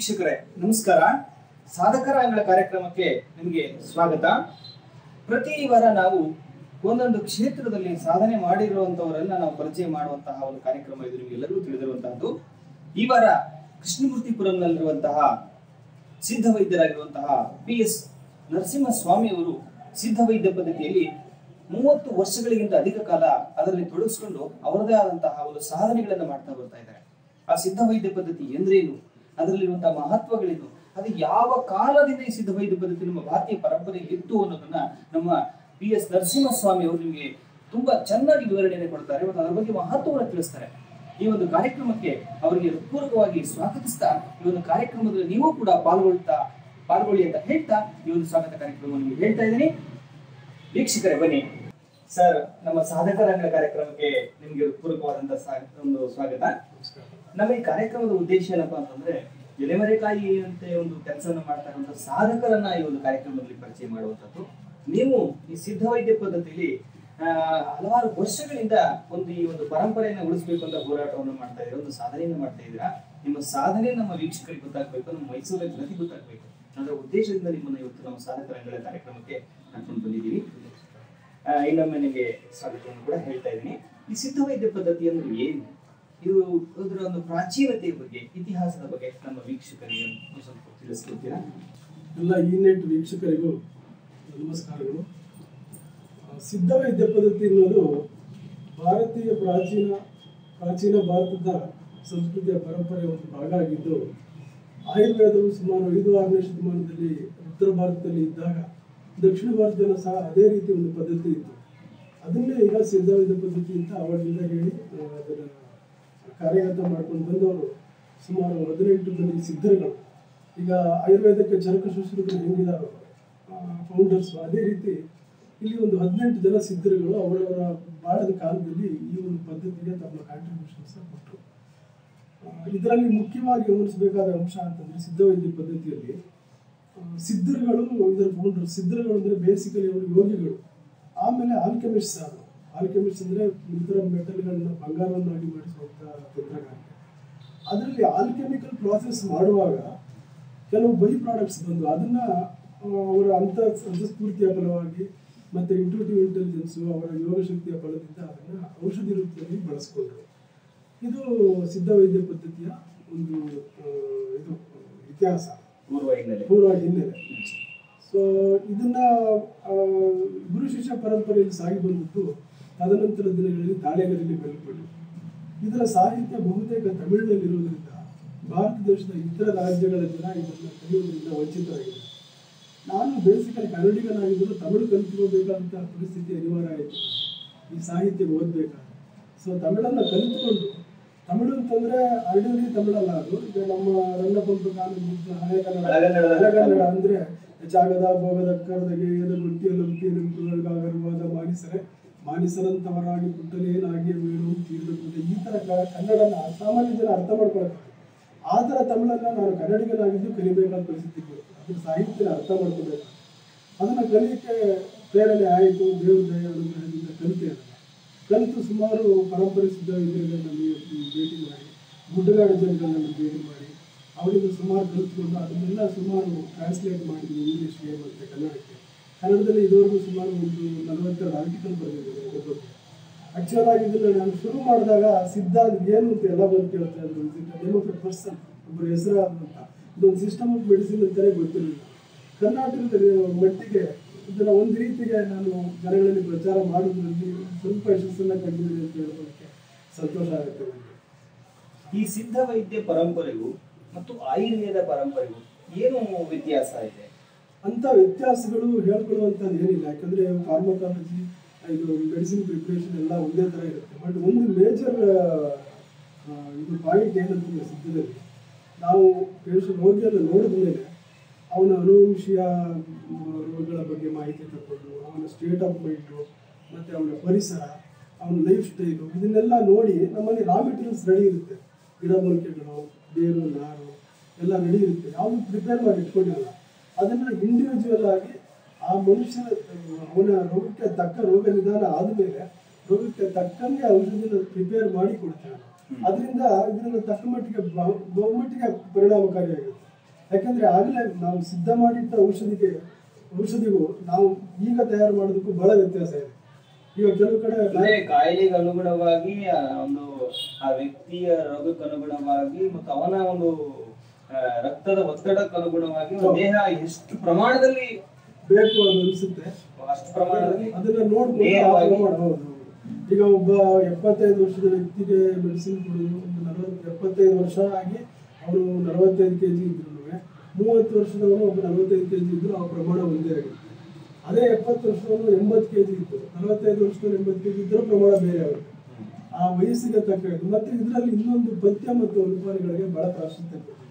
ವೀಕ್ಷಕರೇ ನಮಸ್ಕಾರ. ಸಾಧಕರ ಅಂಗಳ ಕಾರ್ಯಕ್ರಮಕ್ಕೆ ನಿಮಗೆ ಸ್ವಾಗತ. ಪ್ರತಿ ವಾರ ನಾವು ಒಂದೊಂದು ಕ್ಷೇತ್ರದಲ್ಲಿ ಸಾಧನೆ ಮಾಡಿರುವಂತವರನ್ನ ನಾವು ಪರಿಚಯ ಮಾಡುವಂತಹ ಒಂದು ಕಾರ್ಯಕ್ರಮ ಇದು, ನಿಮಗೆಲ್ಲರಿಗೂ ತಿಳಿದಿರುವಂತಹದ್ದು. ಈ ವಾರ ಕೃಷ್ಣಮೂರ್ತಿಪುರಂನಲ್ಲಿರುವಂತಹ ಸಿದ್ಧ ವೈದ್ಯರಾಗಿರುವಂತಹ PS ನರಸಿಂಹಸ್ವಾಮಿ ಅವರು ಸಿದ್ಧ ವೈದ್ಯ ಪದ್ಧತಿಯಲ್ಲಿ 30 ವರ್ಷಗಳಿಗಿಂತ ಅಧಿಕ ಕಾಲ ಅದರಲ್ಲಿ ತೊಡಗಿಸಿಕೊಂಡು ಅವರದೇ ಆದಂತಹ ಒಂದು ಸಾಧನೆಗಳನ್ನು ಮಾಡ್ತಾ ಬರ್ತಾ ಇದ್ದಾರೆ. ಆ ಸಿದ್ಧ ವೈದ್ಯ ಪದ್ಧತಿ ಎಂದ್ರೇನು, ಅದರಲ್ಲಿರುವಂತಹ ಮಹತ್ವಗಳೇನು, ಅದು ಯಾವ ಕಾಲದಿಂದ ಈ ಸಿದ್ಧ ವೈದ್ಯ ಪದ್ಧತಿ ನಮ್ಮ ಭಾರತೀಯ ಪರಂಪರೆಗೆ ಇತ್ತು ಅನ್ನೋದನ್ನ ನಮ್ಮ PS ನರಸಿಂಹಸ್ವಾಮಿ ಅವರು ನಿಮಗೆ ತುಂಬಾ ಚೆನ್ನಾಗಿ ವಿವರಣೆಯನ್ನು ಕೊಡ್ತಾರೆ ಮತ್ತು ಅದರ ಬಗ್ಗೆ ಮಹತ್ವವನ್ನು ತಿಳಿಸ್ತಾರೆ. ಈ ಒಂದು ಕಾರ್ಯಕ್ರಮಕ್ಕೆ ಅವರಿಗೆ ಹೃತ್ಪೂರ್ವಕವಾಗಿ ಸ್ವಾಗತಿಸ್ತಾ, ಈ ಒಂದು ಕಾರ್ಯಕ್ರಮದಲ್ಲಿ ನೀವು ಕೂಡ ಪಾಲ್ಗೊಳ್ಳಿ ಅಂತ ಹೇಳ್ತಾ ಈ ಒಂದು ಸ್ವಾಗತ ಕಾರ್ಯಕ್ರಮ ನಿಮಗೆ ಹೇಳ್ತಾ ಇದ್ದೀನಿ. ವೀಕ್ಷಕರೇ ಬನ್ನಿ ಸರ್, ನಮ್ಮ ಸಾಧಕರ ಅಂಗಳ ಕಾರ್ಯಕ್ರಮಕ್ಕೆ ನಿಮ್ಗೆ ಹೃತ್ಪೂರ್ವಕವಾದಂತಹ ಒಂದು ಸ್ವಾಗತ. ನಮ್ಮ ಈ ಕಾರ್ಯಕ್ರಮದ ಉದ್ದೇಶ ಏನಪ್ಪಾ ಅಂತಂದ್ರೆ, ಎಲೆಮರೆಕಾಯಿ ಅಂತೆ ಒಂದು ಕೆಲಸವನ್ನು ಮಾಡ್ತಕ್ಕಂಥ ಸಾಧಕರನ್ನ ಈ ಒಂದು ಕಾರ್ಯಕ್ರಮದಲ್ಲಿ ಪರಿಚಯ ಮಾಡುವಂಥದ್ದು. ನೀವು ಈ ಸಿದ್ಧ ವೈದ್ಯ ಪದ್ಧತಿಯಲ್ಲಿ ಹಲವಾರು ವರ್ಷಗಳಿಂದ ಈ ಒಂದು ಪರಂಪರೆಯನ್ನು ಉಳಿಸ್ಬೇಕು ಅಂತ ಹೋರಾಟವನ್ನು ಮಾಡ್ತಾ ಇದ್ದೀರಾ, ಒಂದು ಸಾಧನೆಯನ್ನು ಮಾಡ್ತಾ ಇದ್ದೀರಾ. ನಿಮ್ಮ ಸಾಧನೆ ನಮ್ಮ ವೀಕ್ಷಕರಿಗೆ ಗೊತ್ತಾಗ್ಬೇಕು, ನಮ್ಮ ಮೈಸೂರಿನ ಜನತೆಗೆ ಗೊತ್ತಾಗ್ಬೇಕು. ಅದರ ಉದ್ದೇಶದಿಂದ ನಿಮ್ಮನ್ನ ಇವತ್ತು ನಮ್ಮ ಸಾಧಕರ ಅಂಗಳ ಕಾರ್ಯಕ್ರಮಕ್ಕೆ ಕರ್ಕೊಂಡು ಬಂದಿದ್ದೀವಿ. ಇನ್ನೊಮ್ಮೆ ನಿಮಗೆ ಸ್ವಾಗತವನ್ನು ಕೂಡ ಹೇಳ್ತಾ ಇದ್ದೀನಿ. ಈ ಸಿದ್ಧ ವೈದ್ಯ ಪದ್ಧತಿ ಅಂದ್ರೆ ಏನು, ಇದು ಅದರ ಒಂದು ಪ್ರಾಚೀನತೆಯ ಬಗ್ಗೆ, ಇತಿಹಾಸದ ಬಗ್ಗೆ ನಮ್ಮ ವೀಕ್ಷಕರಿಗೆ ಸ್ವಲ್ಪ ತಿಳಿಸ್ಕೊಡ್ತೀರಾ? ಎಲ್ಲ ಈ-ನೆಟ್ ವೀಕ್ಷಕರಿಗೂ ನಮಸ್ಕಾರಗಳು. ಸಿದ್ಧ ವೈದ್ಯ ಪದ್ಧತಿ ಅನ್ನೋದು ಭಾರತೀಯ ಪ್ರಾಚೀನ ಭಾರತದ ಸಂಸ್ಕೃತಿಯ ಪರಂಪರೆಯ ಒಂದು ಭಾಗ ಆಗಿದ್ದು, ಆಯುರ್ವೇದವು ಸುಮಾರು 5-6ನೇ ಶತಮಾನದಲ್ಲಿ ಉತ್ತರ ಭಾರತದಲ್ಲಿ ಇದ್ದಾಗ ದಕ್ಷಿಣ ಭಾರತದಲ್ಲೂ ಸಹ ಅದೇ ರೀತಿ ಒಂದು ಪದ್ಧತಿ ಇತ್ತು. ಅದನ್ನೇ ಈಗ ಸಿದ್ಧ ವೈದ್ಯ ಪದ್ಧತಿ ಅಂತ ಅವಾಗಿಂದ ಹೇಳಿ ಅದನ್ನು ಕಾರ್ಯಗತ ಮಾಡ್ಕೊಂಡು ಬಂದವರು ಸುಮಾರು 18 ಮಂದಿ ಸಿದ್ಧರುಗಳು. ಈಗ ಆಯುರ್ವೇದಕ್ಕೆ ಚರಕ ಶುಶ್ರೂಷಕರು ಹೆಂಗಿದಾರೋ ಫೌಂಡರ್ಸ್, ಅದೇ ರೀತಿ ಇಲ್ಲಿ ಒಂದು 18 ಜನ ಸಿದ್ಧರುಗಳು ಅವರವರ ಬಾಳದ ಕಾಲದಲ್ಲಿ ಈ ಒಂದು ಪದ್ಧತಿಗೆ ತಮ್ಮ ಕಾಂಟ್ರಿಬ್ಯೂಷನ್ಸ್ ಕೊಟ್ಟರು. ಇದರಲ್ಲಿ ಮುಖ್ಯವಾಗಿ ಗಮನಿಸಬೇಕಾದ ಅಂಶ ಅಂತಂದ್ರೆ, ಸಿದ್ಧ ವೈದ್ಯ ಪದ್ಧತಿಯಲ್ಲಿ ಸಿದ್ಧರುಗಳು ಇದರ ಫೌಂಡರ್. ಸಿದ್ಧರುಗಳು ಅಂದ್ರೆ ಬೇಸಿಕಲಿ ಅವರು ಯೋಗಿಗಳು. ಆಮೇಲೆ ಆಲ್ಕೆಮಿಸ್ಟ್ ಆದರು. ಆಲ್ಕೆಮಿಸ್ಟ್ ಅಂದ್ರೆ ಇತರ ಮೆಟಲ್ಗಳನ್ನ ಬಂಗಾರವನ್ನಾಗಿ ಮಾಡಿಸುವಂತ ತಂತ್ರಗಾರಿಕೆ. ಅದರಲ್ಲಿ ಆಲ್ಕೆಮಿಕಲ್ ಪ್ರಾಸೆಸ್ ಮಾಡುವಾಗ ಕೆಲವು ಬೈ ಪ್ರಾಡಕ್ಟ್ಸ್ ಬಂದು ಅದನ್ನ ಅವರ ಅಂತಸ್ಫೂರ್ತಿಯ ಫಲವಾಗಿ ಮತ್ತೆ ಇಂಟ್ಯೂಟಿವ್ ಇಂಟೆಲಿಜೆನ್ಸು, ಅವರ ಯೋಗ ಶಕ್ತಿಯ ಫಲದಿಂದ ಅದನ್ನ ಔಷಧಿ ರೂಪದಲ್ಲಿ ಬಳಸ್ಕೊಂಡ್ರು. ಇದು ಸಿದ್ಧ ವೈದ್ಯ ಪದ್ಧತಿಯ ಒಂದು ಇದು ಇತಿಹಾಸ, ಪೂರ್ವ ಹಿನ್ನೆಲೆ. ಸೊ ಇದನ್ನ ಗುರು ಶಿಷ್ಯ ಪರಂಪರೆಯಲ್ಲಿ ಸಾಗಿ ಬಂದಿದ್ದು ತದನಂತರ ದಿನಗಳಲ್ಲಿ ತಾಳೆಗರಲ್ಲಿ ಬೆಳೆದುಕೊಂಡು, ಇದರ ಸಾಹಿತ್ಯ ಬಹುತೇಕ ತಮಿಳಿನಲ್ಲಿರುವುದರಿಂದ ಭಾರತ ದೇಶದ ಇತರ ರಾಜ್ಯಗಳ ಜನ ಇದನ್ನು ಕಲಿಯುವುದರಿಂದ ವಂಚಿತರಾಗಿದೆ. ನಾನು ಬೇಸಿಕಲಿ ಕನ್ನಡಿಗನಾಗಿದ್ದರೂ ತಮಿಳು ಕಲಿತುಕೋಬೇಕಾದಂಥ ಪರಿಸ್ಥಿತಿ ಅನಿವಾರ್ಯ ಆಯಿತು ಈ ಸಾಹಿತ್ಯ ಓದಬೇಕಾದ್ರೆ. ಸೊ ತಮಿಳನ್ನು ಕಲಿತುಕೊಂಡು, ತಮಿಳು ಅಂತಂದ್ರೆ ಆರ್ಡಿನರಿ ತಮಿಳಲ್ಲ, ಅದು ಈಗ ನಮ್ಮ ರಂಗಪಂಪ ಹಳೆಗನ್ನಡ ಅಂದ್ರೆ ಜಾಗದ ಭೋಗದ ಕರ್ದಗೆ ಎದ ಗುಟ್ಟಿಯ ಲಂಪಿ ನೆಂಪುಗಳಿಗಾಗರವಾದ ಮಾನಿಸರಂತವರಾಗಿ ಪುಟ್ಟಲೇನಾಗಿ ವೇಣು ತೀರ್ದು, ಈ ತರ ಕನ್ನಡನ ಸಾಮಾನ್ಯ ಜನ ಅರ್ಥ ಮಾಡ್ಕೊಳ್ತಾರೆ. ಆ ಥರ ತಮಿಳನ್ನ ನಾನು ಕನ್ನಡಿಗನಾಗಿದ್ದು ಕಲಿಬೇಕಾದ ಪರಿಸ್ಥಿತಿ ಬರುತ್ತೆ. ಅದ್ರ ಸಾಹಿತ್ಯನ ಅರ್ಥ ಮಾಡ್ಕೋಬೇಕು. ಅದನ್ನ ಕಲಿಯಕ್ಕೆ ಪ್ರೇರಣೆ ಆಯಿತು, ದೇವ್ರ ದಯ ಅನುಗ್ರಹದಿಂದ ಕಲಿತು ಸುಮಾರು ಪರಂಪರೆ ಸಿದ್ಧ ವೈದ್ಯರುಗಳನ್ನ ಭೇಟಿ ಮಾಡಿ, ಗುಡ್ಡಗಾಡು ಜನಗಳನ್ನ ಭೇಟಿ ಮಾಡಿ ಅವರಿಂದ ಸುಮಾರು ಕಲಿತ್ಕೊಂಡು ಅದನ್ನೆಲ್ಲ ಸುಮಾರು ಟ್ರಾನ್ಸ್ಲೇಟ್ ಮಾಡಿದ್ವಿ ಇಂಗ್ಲೀಷ್ಗೆ ಮತ್ತು ಕನ್ನಡಕ್ಕೆ. ಕನ್ನಡದಲ್ಲಿ ಇದುವರೆಗೂ ಸುಮಾರು ಒಂದು 42 ಆರ್ಟಿಕಲ್ ಬರೆದಿದ್ದಾರೆ ಇದ್ರ ಬಗ್ಗೆ. ಆಕ್ಚುಲ್ ಆಗಿ ಇದನ್ನ ನಾನು ಶುರು ಮಾಡಿದಾಗ ಸಿದ್ಧ ಏನು ಅಂತ ಎಲ್ಲ ಬಂದು ಕೇಳ್ತಾ ಇದ್ರು. ನೇಮ್ ಆಫ್ ಎ ಪರ್ಸನ್, ಒಬ್ಬರು ಹೆಸರು ಅಂತ, ಇದೊಂದು ಸಿಸ್ಟಮ್ ಆಫ್ ಮೆಡಿಸಿನ್ ಅಂತಲೇ ಗೊತ್ತಿರಲಿಲ್ಲ. ಕರ್ನಾಟಕದ ಮಟ್ಟಿಗೆ ಇದನ್ನ ಒಂದು ರೀತಿಗೆ ನಾನು ಜನಗಳಲ್ಲಿ ಪ್ರಚಾರ ಮಾಡೋದ್ರಲ್ಲಿ ಸ್ವಲ್ಪ ಯಶಸ್ಸನ್ನ ಕಂಡಿದ್ದೀನಿ ಅಂತ ಹೇಳೋದಕ್ಕೆ ಸಂತೋಷ ಆಗುತ್ತೆ ನನಗೆ. ಈ ಸಿದ್ಧ ವೈದ್ಯ ಪರಂಪರೆಗೂ ಮತ್ತು ಆಯುರ್ವೇದ ಪರಂಪರೆಗೂ ಏನು ವ್ಯತ್ಯಾಸ ಇದೆ? ಅಂತ ವ್ಯತ್ಯಾಸಗಳು ಹೇಳ್ಕೊಳ್ಳುವಂಥದ್ದು ಏನಿಲ್ಲ. ಯಾಕಂದ್ರೆ ಫಾರ್ಮಕಾಲಜಿ, ಇದು ಮೆಡಿಸಿನ್ ಪ್ರಿಪ್ರೇಷನ್ ಎಲ್ಲ ಒಂದೇ ಥರ ಇರುತ್ತೆ. ಬಟ್ ಒಂದು ಮೇಜರ್ ಇದು ಪಾಯಿಂಟ್ ಏನಂತಂದ್ರೆ, ಸಿದ್ಧದಲ್ಲಿ ನಾವು ರೋಗಿಯನ್ನು ನೋಡಿದ ಮೇಲೆ ಅವನ ಅನುವಂಶೀಯ ರೋಗಗಳ ಬಗ್ಗೆ ಮಾಹಿತಿ ತಗೊಂಡು, ಅವನ ಸ್ಟೇಟ್ ಆಫ್ ಮೈಂಡು ಮತ್ತು ಅವನ ಪರಿಸರ, ಅವನ ಲೈಫ್ ಸ್ಟೈಲು, ಇದನ್ನೆಲ್ಲ ನೋಡಿ ನಮ್ಮಲ್ಲಿ ರಾ ಮೆಟೀರಿಯಲ್ಸ್ ರೆಡಿ ಇರುತ್ತೆ. ಗಿಡಮೂಲಿಕೆಗಳು, ಬೇರು, ನಾರು ಎಲ್ಲ ರೆಡಿ ಇರುತ್ತೆ. ಯಾವುದು ಪ್ರಿಪೇರ್ ಮಾಡಿ ಇಟ್ಕೊಂಡಿರಲ್ಲ. ಅದನ್ನು ಇಂಡಿವಿಜುವಲ್ ಆಗಿ ಆ ಮನುಷ್ಯನ ಅವನ ರೋಗಕ್ಕೆ ತಕ್ಕ ರೋಗ ನಿದಾನ ಆದಮೇಲೆ ರೋಗಕ್ಕೆ ತಕ್ಕಂಗೆ ಔಷಧಿನ ಪ್ರಿಪೇರ್ ಮಾಡಿ ಕೊಡ್ತೇವೆ. ಅದರಿಂದ ಇದನ್ನು ತಕ್ಕ ಮಟ್ಟಿಗೆ ಬಹುಮಟ್ಟಿಗೆ ಪರಿಣಾಮಕಾರಿಯಾಗುತ್ತೆ. ಯಾಕಂದ್ರೆ ಆಗಲೇ ನಾವು ಸಿದ್ಧ ಮಾಡಿಟ್ಟ ಔಷಧಿಗೂ ನಾವು ಈಗ ತಯಾರು ಮಾಡೋದಕ್ಕೂ ಬಹಳ ವ್ಯತ್ಯಾಸ ಇದೆ. ಈಗ ಕೆಲವು ಕಡೆ ಕಾಯಿಲೆಗೆ ಅನುಗುಣವಾಗಿ ಒಂದು ಆ ವ್ಯಕ್ತಿಯ ರೋಗಕ್ಕೆ ಅನುಗುಣವಾಗಿ ಮತ್ತು ಅವನ ಒಂದು ರಕ್ತದ ಒತ್ತಡಕ್ಕೆ ಅನುಗುಣವಾಗಿ ದೇಹ ಎಷ್ಟು ಪ್ರಮಾಣದಲ್ಲಿ ಬೇಕು ಅದು ಅನಿಸುತ್ತೆ, ಅಷ್ಟು ಪ್ರಮಾಣದಲ್ಲಿ ಅದನ್ನ ನೋಡ್ಕೊಂಡು. ಈಗ ಒಬ್ಬ 75 ವರ್ಷದ ವ್ಯಕ್ತಿಗೆ ಮೆಡಿಸಿನ್ ಕೊಡೋದು, ಒಂದು 75 ವರ್ಷ ಆಗಿ ಅವರು 45 kg ಇದ್ರು, 30 ವರ್ಷದವನು ಒಬ್ಬ 45 kg ಇದ್ರು ಆ ಪ್ರಮಾಣ ಒಂದೇ ಆಗಿರುತ್ತೆ. ಅದೇ 70 ವರ್ಷದವನು 80 kg ಇತ್ತು, 45 ವರ್ಷದವನು 80 kg ಇದ್ರೂ ಪ್ರಮಾಣ ಬೇರೆ ಆಗುತ್ತೆ. ಆ ವಯಸ್ಸಿಗೆ ತಕ್ಕ ಇದು. ಮತ್ತೆ ಇದರಲ್ಲಿ ಇನ್ನೊಂದು ಪಥ್ಯ ಮತ್ತು ಅನುಪಾನಗಳಿಗೆ ಬಹಳ ಪ್ರಾಶಸ್ತ್ಯ ಕೊಡ್ತೀವಿ.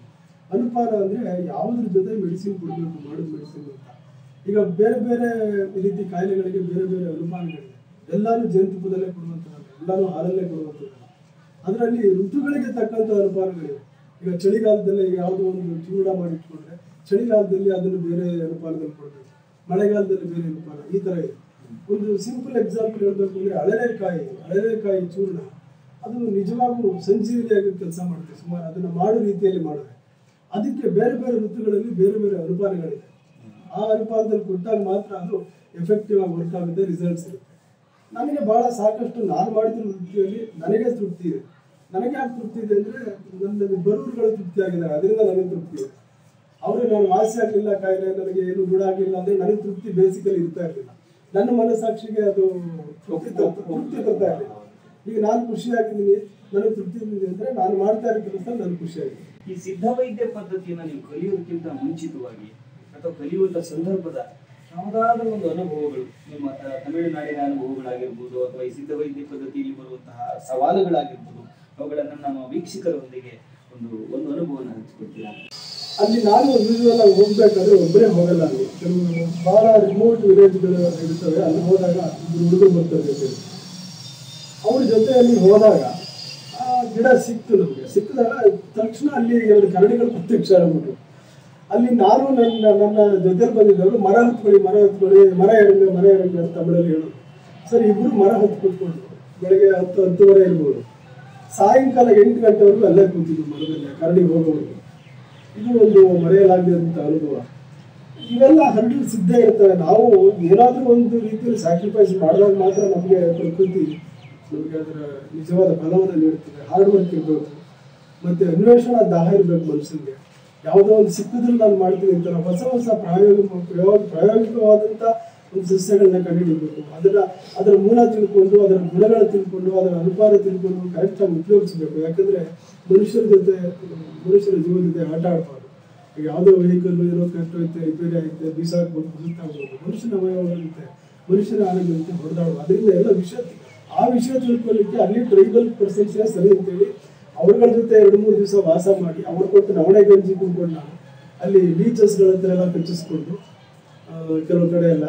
ಅನುಪಾನ ಅಂದ್ರೆ ಯಾವುದ್ರ ಜೊತೆ ಮೆಡಿಸಿನ್ ಕೊಡಬೇಕು, ಮಾಡೋದು ಮೆಡಿಸಿನ್ ಅಂತ. ಈಗ ಬೇರೆ ಬೇರೆ ರೀತಿ ಕಾಯಿಲೆಗಳಿಗೆ ಬೇರೆ ಬೇರೆ ಅನುಪಾನಗಳಿದೆ. ಎಲ್ಲಾನು ಜೇನುತುಪ್ಪದಲ್ಲೇ ಕೊಡುವಂಥದ್ದಲ್ಲ, ಎಲ್ಲಾನು ಹಾಲಲ್ಲೇ ಕೊಡುವಂಥದ್ದಲ್ಲ. ಅದರಲ್ಲಿ ಋತುಗಳಿಗೆ ತಕ್ಕಂಥ ಅನುಪಾನಗಳಿವೆ. ಈಗ ಚಳಿಗಾಲದಲ್ಲಿ ಯಾವುದೋ ಒಂದು ಚೂರ್ಣ ಮಾಡಿಟ್ಕೊಂಡ್ರೆ ಚಳಿಗಾಲದಲ್ಲಿ ಅದನ್ನು ಬೇರೆ ಅನುಪಾನದಲ್ಲಿ ಕೊಡಬೇಕು, ಮಳೆಗಾಲದಲ್ಲಿ ಬೇರೆ ಅನುಪಾನ, ಈ ಥರ ಇದೆ. ಒಂದು ಸಿಂಪಲ್ ಎಕ್ಸಾಂಪಲ್ ಹೇಳ್ಬೇಕು ಅಂದರೆ ಹಳಲೆಕಾಯಿ ಚೂರ್ಣ ಅದು ನಿಜವಾಗೂ ಸಂಜೀವಿನಿಯಾಗಿ ಕೆಲಸ ಮಾಡುತ್ತೆ. ಸುಮಾರು ಅದನ್ನು ಮಾಡೋ ರೀತಿಯಲ್ಲಿ ಮಾಡಿದ್ರೆ ಅದಕ್ಕೆ ಬೇರೆ ಬೇರೆ ಋತುಗಳಲ್ಲಿ ಬೇರೆ ಬೇರೆ ಅನುಪಾನಗಳಿದೆ. ಆ ಅನುಪಾನದಲ್ಲಿ ಕೊಟ್ಟಾಗ ಮಾತ್ರ ಅದು ಎಫೆಕ್ಟಿವ್ ಆಗಿ ವರ್ಕ್ ಆಗುತ್ತೆ, ರಿಸಲ್ಟ್ಸ್ ಇರುತ್ತೆ. ನನಗೆ ಭಾಳ ಸಾಕಷ್ಟು ನಾನು ಮಾಡಿದ ವೃತ್ತಿಯಲ್ಲಿ ನನಗೆ ತೃಪ್ತಿ ಇದೆ. ನನಗೆ ಯಾಕೆ ತೃಪ್ತಿ ಇದೆ ಅಂದರೆ ನನ್ನ ಬರುವರುಗಳು ತೃಪ್ತಿ ಆಗಿದ್ದಾರೆ, ಅದರಿಂದ ನನಗೆ ತೃಪ್ತಿ ಇದೆ. ಅವರು ನಾನು ವಾಸಿ ಆಗಲಿಲ್ಲ, ಕಾಯಿಲೆ ನನಗೆ ಏನು ಗುಣ ಆಗಲಿಲ್ಲ ಅಂದರೆ ನನಗೆ ತೃಪ್ತಿ ಬೇಸಿಕಲಿ ಇರ್ತಾ ಇರಲಿಲ್ಲ. ನನ್ನ ಮನಸ್ಸಾಕ್ಷಿಗೆ ಅದು ತೃಪ್ತಿ ತರ್ತಾ ಇರಲಿಲ್ಲ. ಈಗ ನಾನು ಖುಷಿಯಾಗಿದ್ದೀನಿ, ನನಗೆ ತೃಪ್ತಿ ಇದೆ ಅಂದರೆ ನಾನು ಮಾಡ್ತಾ ಇರೋ ಕೆಲಸ ನನಗೆ ಖುಷಿಯಾಗಿದೆ. ಈ ಸಿದ್ಧವೈದ್ಯ ಪದ್ಧತಿಯನ್ನು ನೀವು ಕಲಿಯೋದಕ್ಕಿಂತ ಮುಂಚಿತವಾಗಿ ಅಥವಾ ಕಲಿಯುವಂಥ ಸಂದರ್ಭದ ಯಾವುದಾದ್ರೂ ಒಂದು ಅನುಭವಗಳು, ನಿಮ್ಮ ತಮಿಳುನಾಡಿನ ಅನುಭವಗಳಾಗಿರ್ಬೋದು ಅಥವಾ ಈ ಸಿದ್ಧವೈದ್ಯ ಪದ್ಧತಿಯಲ್ಲಿ ಬರುವಂತಹ ಸವಾಲುಗಳಾಗಿರ್ಬೋದು, ಅವುಗಳನ್ನು ನಮ್ಮ ವೀಕ್ಷಕರೊಂದಿಗೆ ಒಂದು ಅನುಭವನ ಹಂಚಿಕೊಡ್ತೀರಾ? ಅಲ್ಲಿ ನಾನು ಯೂಶುವಲ್ ಆಗಿ ಹೋಗ್ಬೇಕಾದ್ರೆ ಒಬ್ಬರೇ ಹೋಗಲ್ಲ. ಅಲ್ಲಿ ಕೆಲವು ಬಹಳ ರಿಮೋಟ್ ವಿಲೇಜ್ಗಳು ಇರ್ತವೆ. ಅಲ್ಲಿ ಹೋದಾಗ ಹುಡುಗರು ಬರ್ತಾರೆ, ಅವ್ರ ಜೊತೆಯಲ್ಲಿ ಹೋದಾಗ ಗಿಡ ಸಿಕ್ತು. ನಮಗೆ ಸಿಕ್ಕಿದಾಗ ತಕ್ಷಣ ಅಲ್ಲಿ 2 ಕರಡಿಗಳು ಪ್ರತ್ಯಕ್ಷ ಆಗ್ಬಿಟ್ರು. ಅಲ್ಲಿ ನಾನು ನನ್ನ ಜೊತೆಲಿ ಬಂದಿದ್ದವರು ಮರ ಹತ್ಕೊಳ್ಳಿ ಮರ ಎರಂಗ ಅಂತ ತಮಿಳಲ್ಲಿ ಹೇಳೋದು. ಸರಿ, ಇಬ್ಬರು ಮರ ಹತ್ಕೊಟ್ಕೊಂಡು ಬೆಳಗ್ಗೆ 10-10:30 ಇರ್ಬೋದು, ಸಾಯಂಕಾಲ 8 ಗಂಟೆವರೆಗೂ ಅಲ್ಲೇ ಕೂತಿದ್ರು ಮರದಲ್ಲಿ, ಕರಡಿಗೆ ಹೋಗೋರು. ಇದು ಒಂದು ಮರೆಯಲಾಗದಂಥ ಅನುಭವ. ಇವೆಲ್ಲ ಹರಡು ಸಿದ್ಧ ಇರ್ತವೆ. ನಾವು ಏನಾದರೂ ಒಂದು ರೀತಿಯಲ್ಲಿ ಸ್ಯಾಕ್ರಿಫೈಸ್ ಮಾಡಿದಾಗ ಮಾತ್ರ ನಮಗೆ ಪ್ರಕೃತಿ ನಮಗೆ ಅದರ ನಿಜವಾದ ಫಲವನ್ನು ನೀಡುತ್ತದೆ. ಹಾರ್ಡ್ ವರ್ಕ್ ಇರಬೇಕು, ಮತ್ತು ಅನ್ವೇಷಣಾ ದಾಹ ಇರಬೇಕು ಮನುಷ್ಯನಿಗೆ. ಯಾವುದೋ ಒಂದು ಸಿಕ್ಕಿದ್ರೆ ನಾನು ಮಾಡ್ತೀನಿ ಅಂತ ಹೊಸ ಪ್ರಾಯೋಗಿಕವಾದಂಥ ಒಂದು ಸಸ್ಯಗಳನ್ನ ಕಂಡುಹಿಡಬೇಕು. ಅದರ ಮೂಲ ತಿಳ್ಕೊಂಡು, ಅದರ ಗುಣಗಳ ತಿಳ್ಕೊಂಡು, ಅದರ ಅನುಪಾನ ತಿಳ್ಕೊಂಡು ಕರೆಕ್ಟಾಗಿ ಉಪಯೋಗಿಸಬೇಕು. ಯಾಕಂದರೆ ಮನುಷ್ಯರ ಜೀವದ ಜೊತೆ ಆಟ ಆಡ್ಬಾರ್ದು. ಈಗ ಯಾವುದೋ ವೆಹಿಕಲ್ ಏನೋ ಕೆಟ್ಟೋಯ್ತೆ, ರಿಪೇರಿ ಆಗುತ್ತೆ, ಬೀಸಾಕ್ಬೋದು, ಬದುಕ್ತಾಗ್ಬೋದು, ಮನುಷ್ಯನ ಅವಯವರುತ್ತೆ, ಮನುಷ್ಯನ ಆರೋಗ್ಯಕ್ಕೆ ಹೊಡೆದಾಡುವ. ಅದರಿಂದ ಎಲ್ಲ ಆ ವಿಷಯ ತಿಳ್ಕೊಳ್ಳಿಕ್ಕೆ ಅಲ್ಲಿ ಟ್ರೈಬಲ್ ಪರ್ಸನ್ಸ್ಗೆ ಸರಿ ಅಂತೇಳಿ ಅವ್ರಗಳ ಜೊತೆ 2-3 ದಿವಸ ವಾಸ ಮಾಡಿ ಅವ್ರು ಕೊಟ್ಟು ನವಣೆ ಗಂಜಿ ಕುಡ್ಕೊಂಡು ನಾನು ಅಲ್ಲಿ ಬೀಚಸ್ಗಳ ಹತ್ರ ಎಲ್ಲ ಕಚ್ಚಿಸ್ಕೊಂಡು ಕೆಲವು ಕಡೆ ಎಲ್ಲ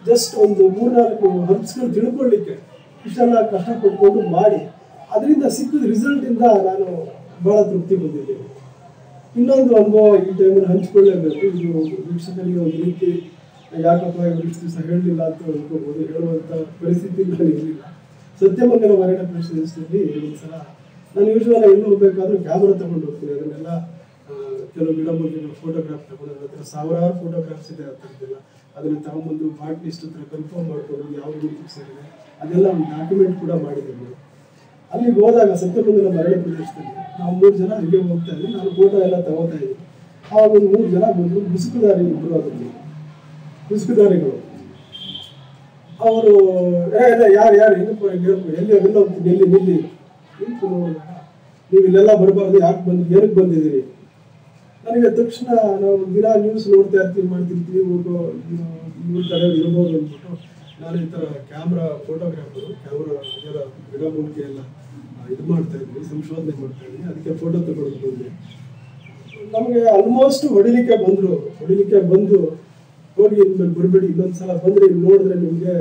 ಜಸ್ಟ್ ಒಂದು 3-4 ಹರ್ಬ್ಸ್ಗಳು ತಿಳ್ಕೊಳ್ಳಿಕ್ಕೆ ಇಷ್ಟೆಲ್ಲ ಕಷ್ಟಪಟ್ಕೊಂಡು ಮಾಡಿ ಅದರಿಂದ ಸಿಕ್ಕಿದ ರಿಸಲ್ಟಿಂದ ನಾನು ಭಾಳ ತೃಪ್ತಿ ಹೊಂದಿದ್ದೇನೆ. ಇನ್ನೊಂದು ಅನುಭವ ಈ ಟೈಮಲ್ಲಿ ಹಂಚಿಕೊಳ್ಳೇಬೇಕು. ಇದು ವೀಕ್ಷಕರಿಗೆ ಒಂದು ರೀತಿ ಯಾಕಪ್ಪ ಇಷ್ಟು ದಿವಸ ಹೇಳಲಿಲ್ಲ ಅಂತ ಅನ್ಕೋಬೋದು, ಹೇಳುವಂಥ ಪರಿಸ್ಥಿತಿ ನಾನು ಇರಲಿಲ್ಲ. ಸತ್ಯಮಂಗಲ ಅರಣ್ಯ ಪರಿಷದಲ್ಲಿ ಒಂದ್ಸಲ ನಾನು ಯೂಶುವಲ್ ಎಲ್ಲೂ ಹೋಗ್ಬೇಕಾದ್ರೂ ಕ್ಯಾಮ್ರಾ ತಗೊಂಡು ಹೋಗ್ತೀನಿ. ಅದನ್ನೆಲ್ಲ ಕೆಲವು ಗಿಡಮೂಲಿಕೆಗಳ ಫೋಟೋಗ್ರಾಫ್ ತಗೊಂಡು ನನ್ನ ಹತ್ರ ಸಾವಿರಾರು ಫೋಟೋಗ್ರಾಫ್ಸ್ ಇದೆ ಅಂತಿಲ್ಲ. ಅದನ್ನು ತಗೊಂಬಂದು ಬಾಟ್ಲಿಸ್ಟ್ ಹತ್ರ ಕನ್ಫರ್ಮ್ ಮಾಡ್ಕೊಂಡು ಯಾವ ರೀತಿ ಸೇರಿದೆ ಅದೆಲ್ಲ ಒಂದು ಡಾಕ್ಯುಮೆಂಟ್ ಕೂಡ ಮಾಡಿದ್ದೀನಿ. ಅಲ್ಲಿಗೆ ಹೋದಾಗ ಸತ್ಯಮಂಗಲ ಅರಣ್ಯ ಪ್ರದೇಶದಲ್ಲಿ ನಾವು 3 ಜನ ಅಲ್ಲಿಗೆ ಹೋಗ್ತಾ ಇದ್ವಿ. ನಾನು ಫೋಟೋ ಎಲ್ಲ ತಗೋತಾ ಇದ್ದೀನಿ. ಆವಾಗ ಒಂದು 3 ಜನ ಬಂದರು, ಮುಸುಕುದಾರಿ ಇಬ್ಬರು ಆಗುತ್ತೆ, ಮುಸುಕುದಾರಿಗಳು. ಅವರು ಯಾರು ಎಲ್ಲಿ ಅವೆಲ್ಲ ಹೋಗ್ತೀನಿ, ಎಲ್ಲಿ ನಿಲ್ಲಿ ನಿಂತು ನೀವು ಇಲ್ಲೆಲ್ಲ ಬರಬಾರ್ದು, ಏನಕ್ಕೆ ಬಂದಿದ್ದೀರಿ? ನನಗೆ ತಕ್ಷಣ ನಾವು ದಿನ ನ್ಯೂಸ್ ನೋಡ್ತಾ ಇರ್ತೀವಿ, ಮಾಡ್ತಿರ್ತೀವಿ, ಇವ್ರ ಕಡೆ ಇರ್ಬೋದು ಅಂದ್ಬಿಟ್ಟು ನಾನು ಈ ಥರ ಫೋಟೋಗ್ರಾಫರು ಗಿಡ ಮೂಲಿಕೆ ಎಲ್ಲ ಇದು ಮಾಡ್ತಾ ಇದ್ವಿ, ಸಂಶೋಧನೆ ಮಾಡ್ತಾ ಇದ್ವಿ. ಅದಕ್ಕೆ ಫೋಟೋ ತಗೊಳ್ಳೋದು ಬಂದೆ. ನಮಗೆ ಆಲ್ಮೋಸ್ಟ್ ಹೊಡಿಲಿಕ್ಕೆ ಬಂದು ಹೋಗಿ ಇನ್ಮೇಲೆ ಬರಬೇಡಿ, ಇನ್ನೊಂದ್ಸಲ ಬಂದರೆ ಇಲ್ಲಿ ನೋಡಿದ್ರೆ ನಿಮಗೆ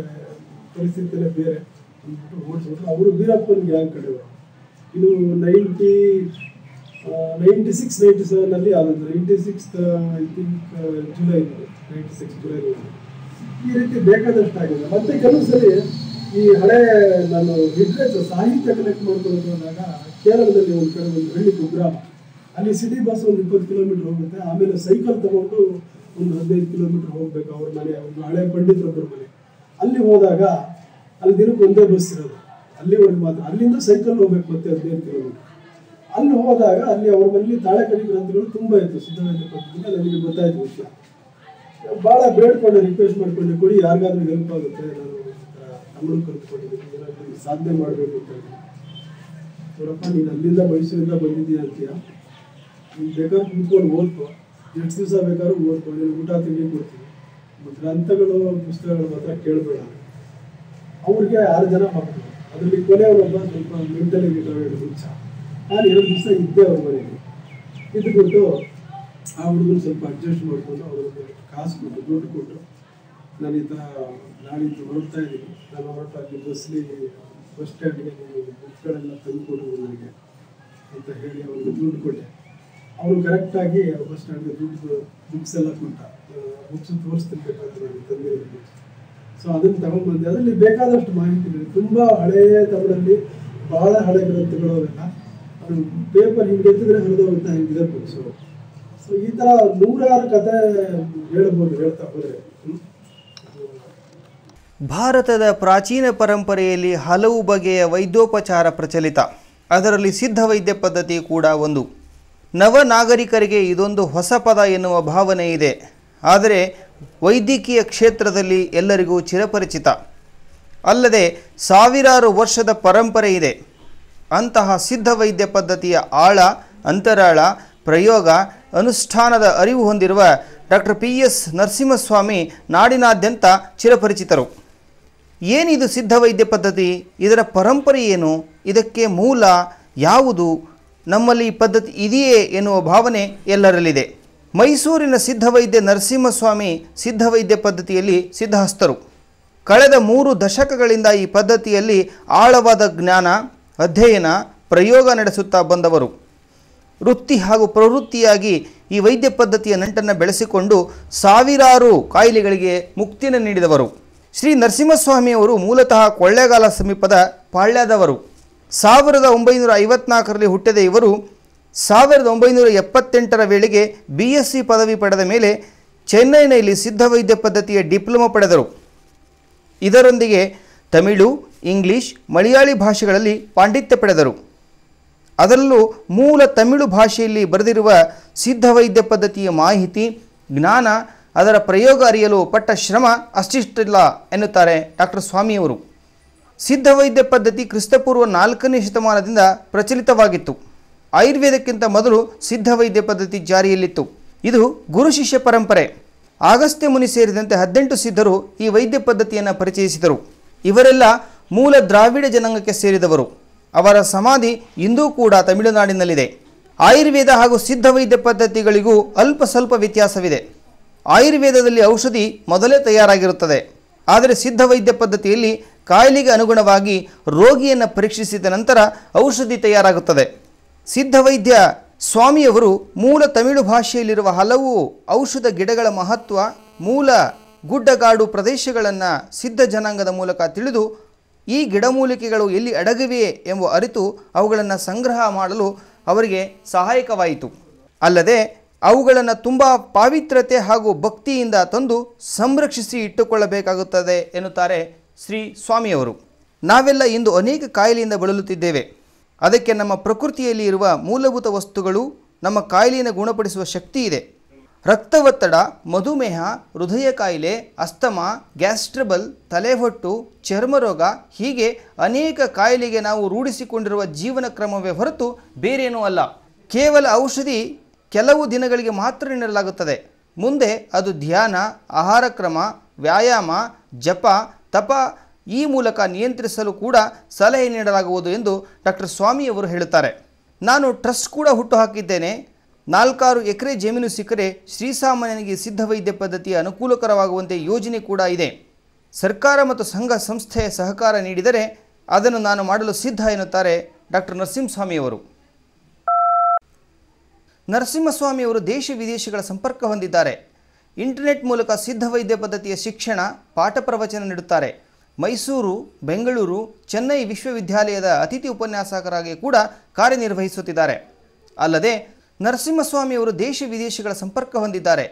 ಪರಿಸ್ಥಿತಿನೇ ಬೇರೆ ಅಂದ್ಬಿಟ್ಟು ಓಡಿಸ್ಬಿಟ್ರು. ಅವರು ವೀರಪ್ಪನ ಗ್ಯಾಂಗ್ ಕಡೆಯವರು. ಇದು 96-97 ಆದದ್ದು. 96 ಐ ಥಿಂಕ್ ಜುಲೈ 96 ಜುಲೈ. ಈ ರೀತಿ ಬೇಕಾದಷ್ಟು ಆಗಿದೆ. ಮತ್ತೆ ಕೆಲವು ಸರಿ ಈ ಹಳೆ ನಾನು ಲಿಟ್ರೇಚರ್ ಸಾಹಿತ್ಯ ಕಲೆಕ್ಟ್ ಮಾಡ್ಕೊಂಡು ಹೋದಾಗ ಕೇರಳದಲ್ಲಿ ಒಂದು ಕಡೆ ಒಂದು ಹಳ್ಳಿ ಕುಗ್ರಾಮ, ಅಲ್ಲಿ ಸಿಟಿ ಬಸ್ ಒಂದು 20 ಕಿಲೋಮೀಟರ್ ಹೋಗುತ್ತೆ. ಆಮೇಲೆ ಸೈಕಲ್ ತಗೊಂಡು ಒಂದು 15 ಕಿಲೋಮೀಟರ್ ಹೋಗ್ಬೇಕು ಅವ್ರ ಮನೆ, ಒಂದು ಹಳೆ ಪಂಡಿತರೊಬ್ಬರ ಮನೆ. ಅಲ್ಲಿ ಹೋದಾಗ ಅಲ್ಲಿ ದಿನಕ್ಕೆ ಒಂದೇ ಬಸ್ ಇರೋದು, ಅಲ್ಲಿವರೆಗೆ ಮಾತ್ರ. ಅಲ್ಲಿಂದ ಸೈಕಲ್ ಹೋಗ್ಬೇಕು ಮತ್ತೆ 15 ಕಿಲೋಮೀಟರ್. ಅಲ್ಲಿ ಹೋದಾಗ ಅಲ್ಲಿ ಅವ್ರ ಮನೇಲಿ ತಾಳೆಕರಿ ಗ್ರಂಥಗಳು ತುಂಬ ಇತ್ತು. ಸಿದ್ಧವೈದ್ಯ ಪದ್ಧತಿಗೆ ನನಗೆ ಗೊತ್ತಾಯ್ತು ವಿಷಯ. ಭಾಳ ಬೇಡ್ಕೊಂಡೆ, ರಿಕ್ವೆಸ್ಟ್ ಮಾಡ್ಕೊಂಡೆ, ಕೊಡಿ ಯಾರಿಗಾದ್ರೂ ಹೆಲ್ಪ್ ಆಗುತ್ತೆ, ನಾನು ತಮಿಳು ಕಲ್ತ್ಕೊಂಡಿದ್ದೀನಿ, ಏನಾದರೂ ಸಾಧನೆ ಮಾಡಬೇಕು ಅಂತ ಹೇಳಿ. ನೋಡಪ್ಪ, ನೀನು ಅಲ್ಲಿಂದ ಮೈಸೂರಿಂದ ಬಂದಿದ್ದೀಯ ಅಂತೀಯ, ನೀನು ಬೇಕಾದ್ರೆ ಕೂತ್ಕೊಂಡು ಓದ್ಕೋ, ಎಷ್ಟು ದಿವಸ ಬೇಕಾದ್ರೂ ಓದ್ಕೊ, ನೀನು ಊಟ ತಿಂಡಿ ಕೊಡ್ತೀನಿ, ಗ್ರಂಥಗಳು ಪುಸ್ತಕಗಳು ಮಾತ್ರ ಕೇಳಬೇಡ. ಅವ್ರಿಗೆ 6 ಜನ ಮಕ್ಕಳು, ಅದರಲ್ಲಿ ಕೊನೆಯವರೊಬ್ಬ ಸ್ವಲ್ಪ ಮೆಂಟಲಿ ರಿಟೈರ್ಡ್ ಹುಚ್ಚ. ನಾನು 2 ದಿವಸ ಇದ್ದೆ ಅವ್ರ ಮನೆಯಲ್ಲಿ. ಇದ್ದುಬಿಟ್ಟು ಆ ಹುಡುಗರು ಸ್ವಲ್ಪ ಅಡ್ಜಸ್ಟ್ ಮಾಡಿಕೊಂಡು ಅವ್ರಿಗೆ ಕಾಸು ಕೊಟ್ಟು ದುಡ್ಡು ಕೊಟ್ಟು, ನಾನು ಈ ಥರ ನಾಳಿದ್ದು ಹೊರಡ್ತಾ ಇದ್ದೀನಿ, ನಾನು ಹೊರಟಾಗಿ ಬಸ್ ಸ್ಟ್ಯಾಂಡ್ಗೆ ನೀವು ಬುಕ್ಸ್ಗಳೆಲ್ಲ ತಂದು ಕೊಡೋದು ನನಗೆ ಅಂತ ಹೇಳಿ ಅವ್ರಿಗೆ ದುಡ್ಡು ಕೊಟ್ಟೆ. ಅವರು ಕರೆಕ್ಟಾಗಿ ಬಸ್ ಸ್ಟ್ಯಾಂಡ್ಗೆ ಬುಕ್ಸ್ ಎಲ್ಲ ಕೊಟ್ಟ. ಬುಕ್ಸ್ ತೋರಿಸ್ತಿರ್ಬೇಕಾದ್ರೆ ನನಗೆ ತಂದಿರೋದು. ಸೊ ಅದನ್ನು ತಗೊಂಡ್ಬಂದೆ. ಅದರಲ್ಲಿ ಬೇಕಾದಷ್ಟು ಮಾಹಿತಿಗಳು, ತುಂಬ ಹಳೆಯ ತಮಿಳಲ್ಲಿ ಭಾಳ ಹಳೆ ಗ್ರಂಥಗಳು ಅವೆಲ್ಲ. ಅದು ಪೇಪರ್ ಹಿಂಗೆ ಎತ್ತಿದ್ರೆ ಹರಿದೋಗುತ್ತೆ, ಹಿಂಗಿದೆ ಬುಕ್ಸು. ಸೊ ಈ ಥರ 100 ಕತೆ ಹೇಳ್ಬೋದು ಹೇಳ್ತಾ ಹೋದರೆ. ಭಾರತದ ಪ್ರಾಚೀನ ಪರಂಪರೆಯಲ್ಲಿ ಹಲವು ಬಗೆಯ ವೈದ್ಯೋಪಚಾರ ಪ್ರಚಲಿತ. ಅದರಲ್ಲಿ ಸಿದ್ಧ ವೈದ್ಯ ಪದ್ಧತಿ ಕೂಡ ಒಂದು. ನವನಾಗರಿಕರಿಗೆ ಇದೊಂದು ಹೊಸ ಪದ ಎನ್ನುವ ಭಾವನೆ ಇದೆ. ಆದರೆ ವೈದ್ಯಕೀಯ ಕ್ಷೇತ್ರದಲ್ಲಿ ಎಲ್ಲರಿಗೂ ಚಿರಪರಿಚಿತ. ಅಲ್ಲದೆ ಸಾವಿರಾರು ವರ್ಷದ ಪರಂಪರೆ ಇದೆ. ಅಂತಹ ಸಿದ್ಧ ವೈದ್ಯ ಪದ್ಧತಿಯ ಆಳ, ಅಂತರಾಳ, ಪ್ರಯೋಗ, ಅನುಷ್ಠಾನದ ಅರಿವು ಹೊಂದಿರುವ ಡಾಕ್ಟರ್ PS ನರಸಿಂಹಸ್ವಾಮಿ ನಾಡಿನಾದ್ಯಂತ ಚಿರಪರಿಚಿತರು. ಏನಿದು ಸಿದ್ಧ ವೈದ್ಯ ಪದ್ಧತಿ? ಇದರ ಪರಂಪರೆ ಏನು? ಇದಕ್ಕೆ ಮೂಲ ಯಾವುದು? ನಮ್ಮಲ್ಲಿ ಈ ಪದ್ಧತಿ ಇದೆಯೇ ಎನ್ನುವ ಭಾವನೆ ಎಲ್ಲರಲ್ಲಿದೆ. ಮೈಸೂರಿನ ಸಿದ್ಧವೈದ್ಯ ನರಸಿಂಹಸ್ವಾಮಿ ಸಿದ್ಧವೈದ್ಯ ಪದ್ಧತಿಯಲ್ಲಿ ಸಿದ್ಧಹಸ್ತರು. ಕಳೆದ 3 ದಶಕಗಳಿಂದ ಈ ಪದ್ಧತಿಯಲ್ಲಿ ಆಳವಾದ ಜ್ಞಾನ, ಅಧ್ಯಯನ, ಪ್ರಯೋಗ ನಡೆಸುತ್ತಾ ಬಂದವರು. ವೃತ್ತಿ ಹಾಗೂ ಪ್ರವೃತ್ತಿಯಾಗಿ ಈ ವೈದ್ಯ ಪದ್ಧತಿಯ ನಂಟನ್ನು ಬೆಳೆಸಿಕೊಂಡು ಸಾವಿರಾರು ಕಾಯಿಲೆಗಳಿಗೆ ಮುಕ್ತಿಯನ್ನು ನೀಡಿದವರು. ಶ್ರೀ ನರಸಿಂಹಸ್ವಾಮಿಯವರು ಮೂಲತಃ ಕೊಳ್ಳೇಗಾಲ ಸಮೀಪದ ಪಾಳ್ಯದವರು. 1954ರಲ್ಲಿ ಹುಟ್ಟಿದ ಇವರು 1978ರ ವೇಳೆಗೆ BSc ಪದವಿ ಪಡೆದ ಮೇಲೆ ಚೆನ್ನೈನಲ್ಲಿ ಸಿದ್ಧವೈದ್ಯ ಪದ್ಧತಿಯ ಡಿಪ್ಲೊಮಾ ಪಡೆದರು. ಇದರೊಂದಿಗೆ ತಮಿಳು, ಇಂಗ್ಲಿಷ್, ಮಲಯಾಳಿ ಭಾಷೆಗಳಲ್ಲಿ ಪಾಂಡಿತ್ಯ ಪಡೆದರು. ಅದರಲ್ಲೂ ಮೂಲ ತಮಿಳು ಭಾಷೆಯಲ್ಲಿ ಬರೆದಿರುವ ಸಿದ್ಧವೈದ್ಯ ಪದ್ಧತಿಯ ಮಾಹಿತಿ, ಜ್ಞಾನ, ಅದರ ಪ್ರಯೋಗ ಅರಿಯಲು ಪಟ್ಟ ಶ್ರಮ ಅಷ್ಟಿಷ್ಟಿಲ್ಲ ಎನ್ನುತ್ತಾರೆ ಡಾಕ್ಟರ್ ಸ್ವಾಮಿಯವರು. ಸಿದ್ಧವೈದ್ಯ ಪದ್ಧತಿ ಕ್ರಿಸ್ತಪೂರ್ವ 4ನೇ ಶತಮಾನದಿಂದ ಪ್ರಚಲಿತವಾಗಿತ್ತು. ಆಯುರ್ವೇದಕ್ಕಿಂತ ಮೊದಲು ಸಿದ್ಧವೈದ್ಯ ಪದ್ಧತಿ ಜಾರಿಯಲ್ಲಿತ್ತು. ಇದು ಗುರು ಶಿಷ್ಯ ಪರಂಪರೆ. ಅಗಸ್ತ್ಯ ಮುನಿ ಸೇರಿದಂತೆ 18 ಸಿದ್ಧರು ಈ ವೈದ್ಯ ಪದ್ಧತಿಯನ್ನು ಪರಿಚಯಿಸಿದರು. ಇವರೆಲ್ಲ ಮೂಲ ದ್ರಾವಿಡ ಜನಾಂಗಕ್ಕೆ ಸೇರಿದವರು. ಅವರ ಸಮಾಧಿ ಇಂದೂ ಕೂಡ ತಮಿಳುನಾಡಿನಲ್ಲಿದೆ. ಆಯುರ್ವೇದ ಹಾಗೂ ಸಿದ್ಧವೈದ್ಯ ಪದ್ಧತಿಗಳಿಗೂ ಅಲ್ಪ ಸ್ವಲ್ಪ ವ್ಯತ್ಯಾಸವಿದೆ. ಆಯುರ್ವೇದದಲ್ಲಿ ಔಷಧಿ ಮೊದಲೇ ತಯಾರಾಗಿರುತ್ತದೆ. ಆದರೆ ಸಿದ್ಧವೈದ್ಯ ಪದ್ಧತಿಯಲ್ಲಿ ಕಾಯಿಲೆಗೆ ಅನುಗುಣವಾಗಿ ರೋಗಿಯನ್ನು ಪರೀಕ್ಷಿಸಿದ ನಂತರ ಔಷಧಿ ತಯಾರಾಗುತ್ತದೆ. ಸಿದ್ಧವೈದ್ಯ ಸ್ವಾಮಿಯವರು ಮೂಲ ತಮಿಳು ಭಾಷೆಯಲ್ಲಿರುವ ಹಲವು ಔಷಧ ಗಿಡಗಳ ಮಹತ್ವ, ಮೂಲ ಗುಡ್ಡಗಾಡು ಪ್ರದೇಶಗಳನ್ನು ಸಿದ್ಧ ಜನಾಂಗದ ಮೂಲಕ ತಿಳಿದು ಈ ಗಿಡಮೂಲಿಕೆಗಳು ಎಲ್ಲಿ ಅಡಗಿವೆ ಎಂಬ ಅರಿತು ಅವುಗಳನ್ನು ಸಂಗ್ರಹ ಮಾಡಲು ಅವರಿಗೆ ಸಹಾಯಕವಾಯಿತು. ಅಲ್ಲದೆ ಅವುಗಳನ್ನು ತುಂಬ ಪಾವಿತ್ರತೆ ಹಾಗೂ ಭಕ್ತಿಯಿಂದ ತಂದು ಸಂರಕ್ಷಿಸಿ ಇಟ್ಟುಕೊಳ್ಳಬೇಕಾಗುತ್ತದೆ ಎನ್ನುತ್ತಾರೆ ಶ್ರೀ ಸ್ವಾಮಿಯವರು. ನಾವೆಲ್ಲ ಇಂದು ಅನೇಕ ಕಾಯಿಲೆಯಿಂದ ಬಳಲುತ್ತಿದ್ದೇವೆ. ಅದಕ್ಕೆ ನಮ್ಮ ಪ್ರಕೃತಿಯಲ್ಲಿ ಇರುವ ಮೂಲಭೂತ ವಸ್ತುಗಳು ನಮ್ಮ ಕಾಯಿಲೆಯನ್ನು ಗುಣಪಡಿಸುವ ಶಕ್ತಿ ಇದೆ. ರಕ್ತ ಒತ್ತಡ, ಮಧುಮೇಹ, ಹೃದಯ ಕಾಯಿಲೆ, ಅಸ್ತಮಾ, ಗ್ಯಾಸ್ಟ್ರಬಲ್, ತಲೆಹೊಟ್ಟು, ಚರ್ಮರೋಗ ಹೀಗೆ ಅನೇಕ ಕಾಯಿಲೆಗೆ ನಾವು ರೂಢಿಸಿಕೊಂಡಿರುವ ಜೀವನ ಕ್ರಮವೇ ಹೊರತು ಬೇರೇನೂ ಅಲ್ಲ. ಕೇವಲ ಔಷಧಿ ಕೆಲವು ದಿನಗಳಿಗೆ ಮಾತ್ರ ನೀಡಲಾಗುತ್ತದೆ. ಮುಂದೆ ಅದು ಧ್ಯಾನ, ಆಹಾರ ಕ್ರಮ, ವ್ಯಾಯಾಮ, ಜಪ, ತಪ ಈ ಮೂಲಕ ನಿಯಂತ್ರಿಸಲು ಕೂಡ ಸಲಹೆ ನೀಡಲಾಗುವುದು ಎಂದು ಡಾಕ್ಟರ್ ಸ್ವಾಮಿಯವರು ಹೇಳುತ್ತಾರೆ. ನಾನು ಟ್ರಸ್ಟ್ ಕೂಡ ಹುಟ್ಟುಹಾಕಿದ್ದೇನೆ. 4-6 ಎಕರೆ ಜಮೀನು ಸಿಕ್ಕರೆ ಶ್ರೀಸಾಮಾನ್ಯನಿಗೆ ಸಿದ್ಧವೈದ್ಯ ಪದ್ಧತಿಯ ಅನುಕೂಲಕರವಾಗುವಂತೆ ಯೋಜನೆ ಕೂಡ ಇದೆ. ಸರ್ಕಾರ ಮತ್ತು ಸಂಘ ಸಂಸ್ಥೆಯ ಸಹಕಾರ ನೀಡಿದರೆ ಅದನ್ನು ನಾನು ಮಾಡಲು ಸಿದ್ಧ ಎನ್ನುತ್ತಾರೆ ಡಾಕ್ಟರ್ ನರಸಿಂಹಸ್ವಾಮಿಯವರು. ನರಸಿಂಹಸ್ವಾಮಿಯವರು ದೇಶ ವಿದೇಶಗಳ ಸಂಪರ್ಕ ಹೊಂದಿದ್ದಾರೆ. ಇಂಟರ್ನೆಟ್ ಮೂಲಕ ಸಿದ್ಧವೈದ್ಯ ಪದ್ಧತಿಯ ಶಿಕ್ಷಣ, ಪಾಠ ಪ್ರವಚನ ನೀಡುತ್ತಾರೆ. ಮೈಸೂರು, ಬೆಂಗಳೂರು, ಚೆನ್ನೈ ವಿಶ್ವವಿದ್ಯಾಲಯದ ಅತಿಥಿ ಉಪನ್ಯಾಸಕರಾಗಿ ಕೂಡ ಕಾರ್ಯನಿರ್ವಹಿಸುತ್ತಿದ್ದಾರೆ. ಅಲ್ಲದೆ ನರಸಿಂಹಸ್ವಾಮಿಯವರು ದೇಶ ವಿದೇಶಗಳ ಸಂಪರ್ಕ ಹೊಂದಿದ್ದಾರೆ.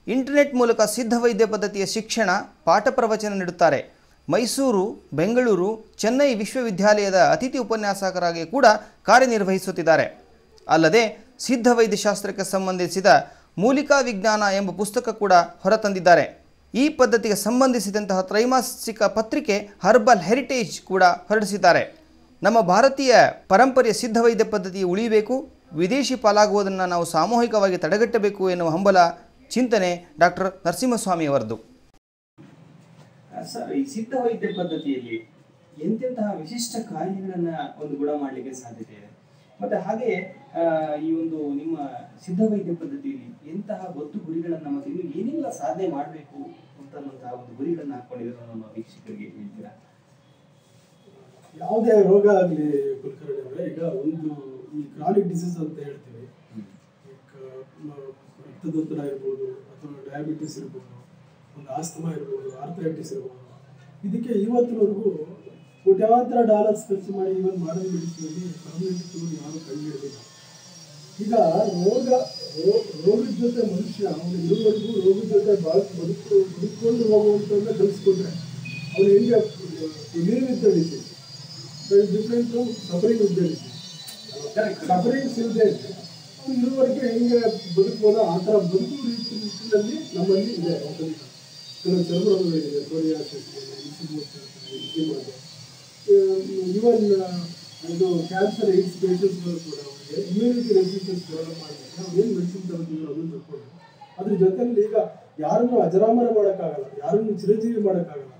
ಇಂಟರ್ನೆಟ್ ಮೂಲಕ ಸಿದ್ಧ ವೈದ್ಯ ಪದ್ಧತಿಯ ಶಿಕ್ಷಣ, ಪಾಠ ಪ್ರವಚನ ನೀಡುತ್ತಾರೆ. ಮೈಸೂರು, ಬೆಂಗಳೂರು, ಚೆನ್ನೈ ವಿಶ್ವವಿದ್ಯಾಲಯದ ಅತಿಥಿ ಉಪನ್ಯಾಸಕರಾಗಿ ಕೂಡ ಕಾರ್ಯನಿರ್ವಹಿಸುತ್ತಿದ್ದಾರೆ. ಅಲ್ಲದೆ ಸಿದ್ಧ ವೈದ್ಯಶಾಸ್ತ್ರಕ್ಕೆ ಸಂಬಂಧಿಸಿದ ಮೂಲಿಕಾ ವಿಜ್ಞಾನ ಎಂಬ ಪುಸ್ತಕ ಕೂಡ ಹೊರತಂದಿದ್ದಾರೆ. ಈ ಪದ್ಧತಿಗೆ ಸಂಬಂಧಿಸಿದಂತಹ ತ್ರೈಮಾಸಿಕ ಪತ್ರಿಕೆ ಹರ್ಬಲ್ ಹೆರಿಟೇಜ್ ಕೂಡ ಹೊರಡಿಸಿದ್ದಾರೆ. ನಮ್ಮ ಭಾರತೀಯ ಪರಂಪರೆಯ ಸಿದ್ಧ ವೈದ್ಯ ಪದ್ಧತಿ ಉಳಿಯಬೇಕು, ವಿದೇಶಿ ಪಾಲಾಗುವುದನ್ನು ನಾವು ಸಾಮೂಹಿಕವಾಗಿ ತಡೆಗಟ್ಟಬೇಕು ಎನ್ನುವ ಹಂಬಲ ಚಿಂತನೆ ಡಾಕ್ಟರ್ ನರಸಿಂಹಸ್ವಾಮಿಯವರದು. ಸರ್, ಈ ಸಿದ್ಧ ವೈದ್ಯ ಪದ್ಧತಿಯಲ್ಲಿ ಎಂತೆಂತಹ ವಿಶಿಷ್ಟ ಕಾಯಿಲೆಗಳನ್ನ ಒಂದು ಗುಣ ಮಾಡಲಿಕ್ಕೆ ಸಾಧ್ಯತೆ ಇದೆ? ಮತ್ತೆ ಹಾಗೆ ಈ ಒಂದು ನಿಮ್ಮ ಸಿದ್ಧ ವೈದ್ಯ ಪದ್ಧತಿಯಲ್ಲಿ ಎಂತಹ ಗೊತ್ತು ಗುರಿಗಳನ್ನ ಮತ್ತೆ ನೀವು ಏನೆಲ್ಲ ಸಾಧನೆ ಮಾಡಬೇಕು ಅಂತನ್ನುವಂತಹ ಒಂದು ಗುರಿಗಳನ್ನ ಹಾಕೊಂಡಿರೋ ನಮ್ಮ ವೀಕ್ಷಕರಿಗೆ ಹೇಳ್ತೀರಾ? ಯಾವುದೇ ರೋಗ ಆಗಲಿ ಕುಲಕರ್ಣಿ ಅವರೇ, ಈಗ ಒಂದು ಈ ಕ್ರಾನಿಕ್ ಡಿಸೀಸ್ ಅಂತ ಹೇಳ್ತೀವಿ, ರಕ್ತದೊತ್ತಡ ಇರ್ಬೋದು, ಅಥವಾ ಡಯಾಬಿಟಿಸ್ ಇರ್ಬೋದು, ಒಂದು ಆಸ್ತಮಾ ಇರ್ಬೋದು, ಆರ್ಥರೈಟಿಸ್ ಇರ್ಬೋದು, ಇದಕ್ಕೆ ಇವತ್ತಿನವರೆಗೂ ಕೋಟ್ಯಾಂತರ ಡಾಲರ್ಸ್ ಖರ್ಚು ಮಾಡಿ ಇವನ್ ಮಾಡರ್ನ್ ಮೆಡಿಸಿನಲ್ಲಿ ಪರ್ಮನೆಂಟ್ ಕ್ಯೂರ್ ಯಾರು ಕಂಡುಹಿಡಿದಿಲ್ಲ. ಈಗ ರೋಗದ ಜೊತೆ ಮನುಷ್ಯ ಅವನು ಇರುವವರೆಗೂ ರೋಗದ ಜೊತೆ ಬದುಕೊಂಡು ಹೋಗುವಂಥದ್ದನ್ನ ಕಲಿಸ್ಕೊಂಡ್ರೆ ಅವನು ಹೆಂಗೆ live with the disease different from suffering with the disease. Sufferings ಇಲ್ಲದೆ ಅವನು ಇರುವವರೆಗೆ ಹೆಂಗೆ ಬದುಕ್ಬೋದೋ ಆ ಥರ ಬದುಕು ರೀತಿಯಲ್ಲಿ ನಮ್ಮಲ್ಲಿ ಇದೆ. ಕೆಲವು ಚರ್ಮ ರೋಗಗಳಿದೆ, ಸೋರಿಯಾಸಿಸ್, ಇವನ್ ಇದು ಕ್ಯಾನ್ಸರ್, ಏಡ್ಸ್ ಪೇಷಂಟ್ಸ್ಗಳು ಕೂಡ ಅವರಿಗೆ ಇಮ್ಯುನಿಟಿ ರೆಸಿಸ್ಟೆನ್ಸ್ ಡೆವಲಪ್ ಮಾಡಿದ್ರೆ ನಾವು ಏನು ಮೆಡಿಸಿನ್ ತಗೋತೀವಿ ಅದನ್ನು ತಗೊಂಡು ಅದ್ರ ಜೊತೆಯಲ್ಲಿ ಈಗ ಯಾರನ್ನು ಅಜರಾಮರ ಮಾಡೋಕ್ಕಾಗಲ್ಲ, ಯಾರನ್ನು ಚಿರಂಜೀವಿ ಮಾಡೋಕ್ಕಾಗಲ್ಲ.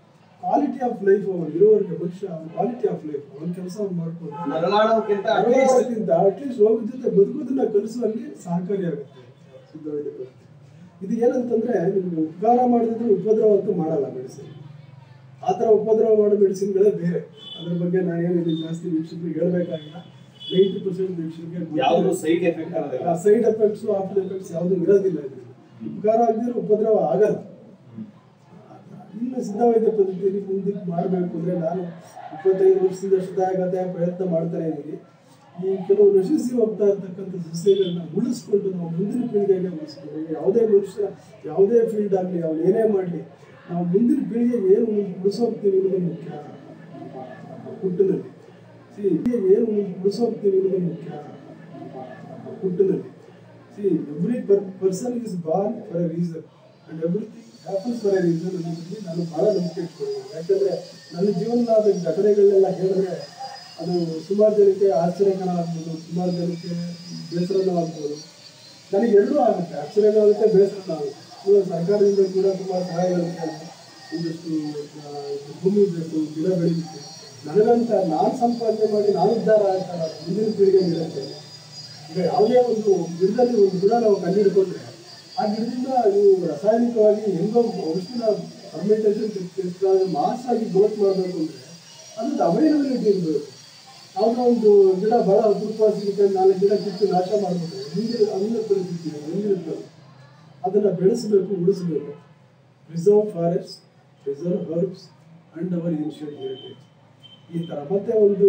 ಕ್ವಾಲಿಟಿ ಆಫ್ ಲೈಫ್ ಅವನು ಇರೋವರೆಗೆ ಮನುಷ್ಯ ಅವನ ಕ್ವಾಲಿಟಿ ಆಫ್ ಲೈಫ್ ಅವನ ಕೆಲಸ ಮಾಡ್ಕೊಂಡು ಅಟ್ಲೀಸ್ಟ್ ರೋಗದ ಜೊತೆ ಬದುಕೋದನ್ನ ಕಲಿಸುವಲ್ಲಿ ಸಹಕಾರಿಯಾಗುತ್ತೆ ಸಿದ್ಧ ವೈದ್ಯ ಪದ್ಧತಿ. ಇದು ಏನಂತಂದ್ರೆ ನಿಮ್ಗೆ ಉಪಕಾರ ಮಾಡಿದ್ರೆ ಉಪದ್ರವ ಅಂತೂ ಮಾಡಲ್ಲ ಮೆಡಿಸಿನ್. ಆ ಥರ ಉಪದ್ರವ ಮಾಡೋ ಮೆಡಿಸಿನ್ಗಳೇ ಬೇರೆ. ಅದ್ರ ಬಗ್ಗೆ ನಾನೇನು ಜಾಸ್ತಿ ವೀಕ್ಷಕರಿಗೆ ಹೇಳ್ಬೇಕಾಗಿಲ್ಲ. 90% ವೀಕ್ಷಕರಿಗೆ ಸೈಡ್ ಎಫೆಕ್ಟ್ಸ್, ಆಫ್ಟರ್ ಎಫೆಕ್ಟ್ಸ್ ಯಾವುದು ಇರೋದಿಲ್ಲ. ಇದರಿಂದ ಉಪಕಾರ ಆಗದಿರೋ ಉಪದ್ರವ ಆಗಲ್ಲ. ಇನ್ನು ಸಿದ್ಧ ವೈದ್ಯ ಪದ್ಧತಿಯಲ್ಲಿ ಮುಂದಕ್ಕೆ ಮಾಡಬೇಕು ಅಂದರೆ ನಾನು 25 ವರ್ಷದಿಂದ ಶುದ್ಧಾಗತ ಪ್ರಯತ್ನ ಮಾಡ್ತಾನೆ ಇದ್ದೀನಿ. ಈ ಕೆಲವು ನಶಿಸಿ ಹೋಗ್ತಾ ಇರ್ತಕ್ಕಂಥ ಸಸ್ಯಗಳನ್ನ ಉಳಿಸ್ಕೊಂಡು ನಾವು ಮುಂದಿನ ಪೀಳಿಗೆಗೆ ಉಳಿಸ್ಕೊಂಡು, ಯಾವುದೇ ಮನುಷ್ಯ ಯಾವುದೇ ಫೀಲ್ಡ್ ಆಗಲಿ ಅವ್ನು ಏನೇ ಮಾಡಲಿ ನಾವು ಮುಂದಿನ ಪೀಳಿಗೆಗೆ ಏನು ಉಳಿಸೋಗ್ತೀವಿ ಅನ್ನೋದು ಮುಖ್ಯ. ಹುಟ್ಟಿನಲ್ಲಿ ಏನು ಉಳಿಸೋಗ್ತೀವಿ ಅನ್ನೋದು ಮುಖ್ಯ. ಹುಟ್ಟಿನಲ್ಲಿ every person is born for a reason and everything happens for a reason ಅನ್ನೋದ್ರಲ್ಲಿ ನಾನು ಭಾಳ ನಂಬಿಕೆ ಇಟ್ಕೊಂಡಿದ್ದೀನಿ. ಯಾಕಂದರೆ ನನ್ನ ಜೀವನದ ಘಟನೆಗಳನ್ನೆಲ್ಲ ಹೇಳಿದ್ರೆ ಅದು ಸುಮಾರು ಜನಕ್ಕೆ ಆಶ್ಚರ್ಯಕರ ಆಗ್ಬೋದು, ಸುಮಾರು ಜನಕ್ಕೆ ಬೇಸರನೂ ಆಗ್ಬೋದು. ನನಗೆ ಎರಡೂ ಆಗುತ್ತೆ, ಆಶ್ಚರ್ಯನೂ ಆಗುತ್ತೆ, ಬೇಸರನೂ ಆಗುತ್ತೆ. ಸರ್ಕಾರದಿಂದ ಕೂಡ ಸುಮಾರು ಸಹಾಯಗಳಿರುತ್ತೆ. ಒಂದಷ್ಟು ಭೂಮಿ ಬೇಕು, ಗಿಡ ಬೆಳೀಲಿಕ್ಕೆ. ನನಗಂತ ನಾನು ಸಂಪಾದನೆ ಮಾಡಿ ನಾನು ಉದ್ಧಾರ ಆಗ್ತಾರ ಮುಂದಿನ ಪೀಳಿಗೆ ಇರುತ್ತೆ. ಈಗ ಯಾವುದೇ ಒಂದು ಗಿಡದಲ್ಲಿ ಒಂದು ಗಿಡ ನಾವು ಕಂಡುಹಿಡ್ಕೊಂಡ್ರೆ ಆ ಗಿಡದಿಂದ ನೀವು ರಾಸಾಯನಿಕವಾಗಿ ಹೆಂಗೋ ಔಷಧಿನ ಫರ್ಮೆಂಟೇಷನ್ ಮಾಸ್ ಆಗಿ ಗ್ರೋತ್ ಮಾಡಬೇಕು ಅಂದರೆ ಅದ್ರದ್ದು ಅವೈಲಬಿಲಿಟಿ ಇರಬೇಕು. ಯಾವುದೋ ಒಂದು ಗಿಡ ಭಾಳ ಅಪರೂಪ ಸಿಗುತ್ತೆ, 4 ಗಿಡ ಕಿತ್ತು ನಾಶ ಮಾಡಿಬಿಟ್ರೆ ಮುಂದಿನ ಪರಿಸ್ಥಿತಿ ಹೆಂಗಿರುತ್ತೆ. ಅದನ್ನು ಬೆಳೆಸಬೇಕು, ಉಳಿಸಬೇಕು. Preserve forest, preserve herbs and our ancient heritage ಈ ಥರ. ಮತ್ತು ಒಂದು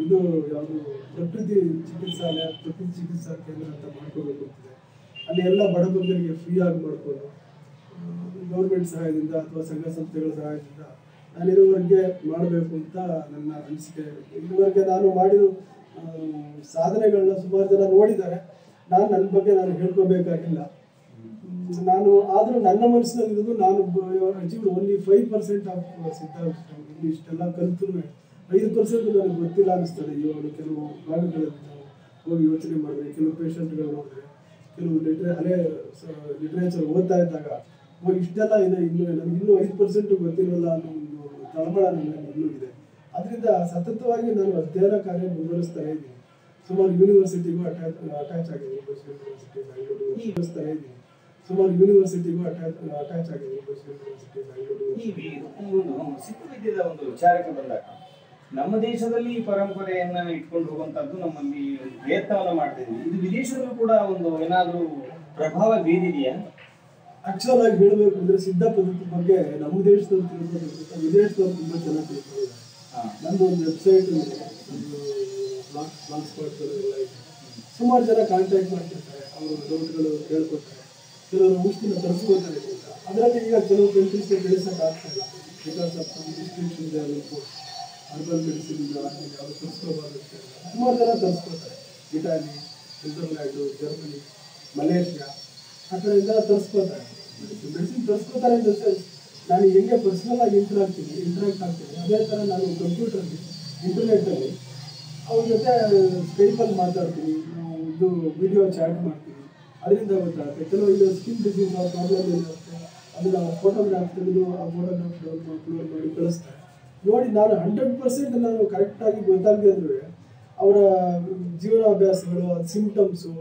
ಇದು ಯಾವುದು ಪ್ರಕೃತಿ ಚಿಕಿತ್ಸಾಲಯ, ಪ್ರಕೃತಿ ಚಿಕಿತ್ಸಾ ಕೇಂದ್ರ ಅಂತ ಮಾಡ್ಕೋಬೇಕು ಅಂತಿದೆ. ಅಲ್ಲಿ ಎಲ್ಲ ಬಡಬಗ್ಗರಿಗೆ ಫ್ರೀ ಆಗಿ ಮಾಡಿಕೊಂಡು ಗೌರ್ಮೆಂಟ್ ಸಹಾಯದಿಂದ ಅಥವಾ ಸಂಘ ಸಂಸ್ಥೆಗಳ ಸಹಾಯದಿಂದ ನಾನಿರೋವರೆಗೆ ಮಾಡಬೇಕು ಅಂತ ನನ್ನ ಅನಿಸಿಕೆ. ಇದುವರೆಗೆ ನಾನು ಮಾಡಿರೋ ಸಾಧನೆಗಳನ್ನ ಸುಮಾರು ಜನ ನೋಡಿದ್ದಾರೆ. ನನ್ನ ಬಗ್ಗೆ ನಾನು ಹೇಳ್ಕೋಬೇಕಾಗಿಲ್ಲ. ಆದರೂ ನನ್ನ ಮನಸ್ಸಿನಲ್ಲಿ ಇರೋದು ನಾನು ಅಚೀವ್ ಓನ್ಲಿ 5% ಆಫ್ ಸಿದ್ಧಾಂತ. ಇಷ್ಟೆಲ್ಲ ಕಲಿತು 5% ನನಗೆ ಗೊತ್ತಿಲ್ಲ ಅನಿಸ್ತದೆ. ಇವಾಗ ಕೆಲವು ಭಾಗಗಳಲ್ಲಿ ನಾವು ಹೋಗಿ ಯೋಚನೆ ಮಾಡಿದ್ರೆ, ಕೆಲವು ಪೇಷಂಟ್ಗಳು ನೋಡಿದ್ರೆ, ಕೆಲವು ಹಳೆ ಲಿಟ್ರೇಚರ್ ಓದ್ತಾ ಇದ್ದಾಗ ಇಷ್ಟೆಲ್ಲ ಇದೆ, ನನಗಿನ್ನೂ 5% ಗೊತ್ತಿರೋಲ್ಲ ಅನ್ನೋ ಒಂದು ತಳಮಳ ನನಗೆ ಇನ್ನೂ ಇದೆ. ಅದರಿಂದ ಸತತವಾಗಿ ನಾನು ಅಧ್ಯಯನ ಕಾರ್ಯ ಮುಂದುವರಿಸ್ತಾನೆ ಇದ್ದೀನಿ. ಸುಮಾರು ಯೂನಿವರ್ಸಿಟಿಗೂ ಅಟ್ಯಾಚ್ ಆಗಿದೆ. ಯೂನಿವರ್ಸಿಟಿ ಬೆಂಗಳೂರು ಮುಂದುವರಿಸ್ತಾನೆ ಇದ್ದೀನಿ. ಸುಮಾರು ಯೂನಿವರ್ಸಿಟಿಗೂ ಅಟ್ಯಾಚ್ ಆಗಿದೆ. ಯೂನಿವರ್ಸಿಟಿ ಬೆಂಗಳೂರು. ಸಿದ್ಧ ವೈದ್ಯದ ಒಂದು ವಿಚಾರಕ್ಕೆ ಬಂದಾಗ ನಮ್ಮ ದೇಶದಲ್ಲಿ ಪರಂಪರೆಯನ್ನ ಇಟ್ಕೊಂಡು ಹೋಗುವಂತದ್ದು ನಮ್ಮಲ್ಲಿ ಪ್ರಯತ್ನವನ್ನ ಮಾಡ್ತಿದ್ವಿ. ಇದು ವಿದೇಶದಲ್ಲೂ ಕೂಡ ಒಂದು ಏನಾದರೂ ಪ್ರಭಾವ ಬೀರಿದೆಯಾ? ಆಕ್ಚುಲ್ ಆಗಿ ಹೇಳಬೇಕು ಅಂದ್ರೆ ಸಿದ್ಧ ಪದ್ಧತಿ ಬಗ್ಗೆ ನಮ್ಮ ದೇಶದವ್ರು ತಿಳ್ಕೊಬೇಕು, ವಿದೇಶದವ್ರು ತುಂಬಾ ಚೆನ್ನಾಗಿ ತಿಳ್ಕೊಂಡಿದ್ದಾರೆ. ನಂದು ಒಂದು ವೆಬ್ಸೈಟ್ ಇದೆ, ಬ್ಲಾಗ್ ಸ್ಪಾಟ್ಗಳು ಎಲ್ಲ ಇದೆ. ಸೊ ಸುಮಾರು ಜನ ಕಾಂಟ್ಯಾಕ್ಟ್ ಮಾಡ್ತಿರ್ತಾರೆ, ಅವರು ಡೌಟ್ಗಳು ಹೇಳ್ಕೊಡ್ತಾರೆ, ಕೆಲವರು ಔಷಧಿನ ತರಿಸ್ಕೋತಾರೆ ಅಂತ. ಅದರಲ್ಲಿ ಈಗ ಕೆಲವು ಕಂಟ್ರೀಸ್ಗೆ ಬೆಳೆಸೋಕ್ಕಾಗ್ತಾ ಇಲ್ಲ, because of some restrictions urban medicine ಯಾವುದು ತರಿಸ್ಕೋಬಾರ್ದು. ಸುಮಾರು ಜನ ತರಿಸ್ಕೋತಾರೆ, ಇಟಾಲಿ, ಸ್ವಿಟ್ಜರ್ಲ್ಯಾಂಡು, ಜರ್ಮನಿ, ಮಲೇಷ್ಯಾ ಆ ಕಡೆಯಿಂದ ತರಿಸ್ಕೋತಾರೆ. ಮೆಡಿಸಿನ್ ತರಿಸ್ಕೋತಾರೆ ಅಂತ ನಾನು ಹೆಂಗೆ ಪರ್ಸನಲ್ ಆಗಿ ಇಂಟ್ರಾಕ್ಟ್ ಆಗ್ತೀನಿ, ಅದೇ ಥರ ನಾನು ಕಂಪ್ಯೂಟರಲ್ಲಿ ಇಂಟರ್ನೆಟ್ಟಲ್ಲಿ ಅವ್ರ ಜೊತೆ ಸ್ಕೈಪಲ್ಲಿ ಮಾತಾಡ್ತೀನಿ, ನಾವು ಇದು ವಿಡಿಯೋ ಚಾಟ್ ಮಾಡ್ತೀವಿ, ಅದರಿಂದ ಗೊತ್ತಾಗುತ್ತೆ. ಕೆಲವು ಈಗ ಸ್ಕಿನ್ ಡಿಸೀಸ್ ಪ್ರಾಬ್ಲಮ್ ಏನಿರುತ್ತೆ ಅದನ್ನು ಫೋಟೋಗ್ರಾಫ್ ತೆಗೆದು ಆ ಫೋಟೋಗ್ರಾಫ್ ಅಪ್ಲೋಡ್ ಮಾಡಿ ಕಳಿಸ್ತಾರೆ. ನೋಡಿ ನಾನು 100% ನಾನು ಕರೆಕ್ಟಾಗಿ ಗೊತ್ತಾಗದಿದ್ರು ಅವರ ಜೀವನಾಭ್ಯಾಸಗಳು, ಸಿಂಪ್ಟಮ್ಸು